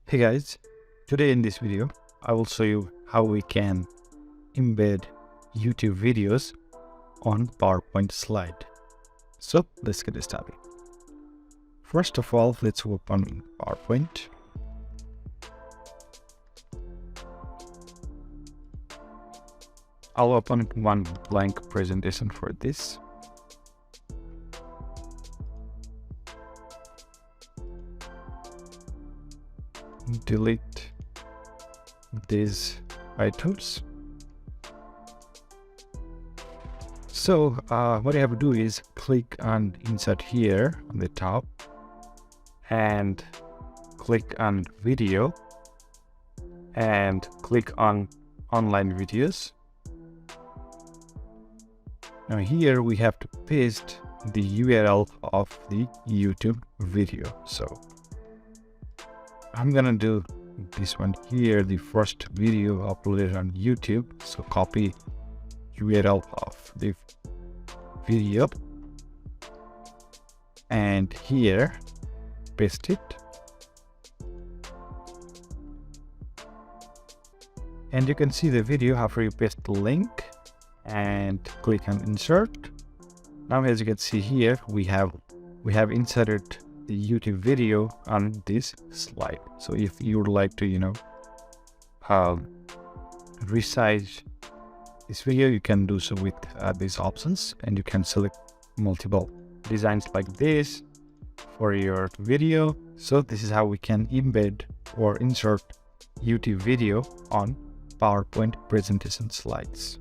Hey guys, today in this video I will show you how we can embed YouTube videos on PowerPoint slide. So let's get started. First of all, let's open PowerPoint. I'll open one blank presentation for this. Delete these items. So what you have to do is click on insert here on the top and click on video and click on online videos. Now here we have to paste the URL of the YouTube video. So I'm gonna do this one here, the first video uploaded on YouTube. So copy URL of the video and here paste it, and you can see the video after you paste the link and click on insert. Now as you can see here, we have inserted the YouTube video on this slide. So if you would like to resize this video, you can do so with these options, and you can select multiple designs like this for your video. So this is how we can embed or insert YouTube video on PowerPoint presentation slides.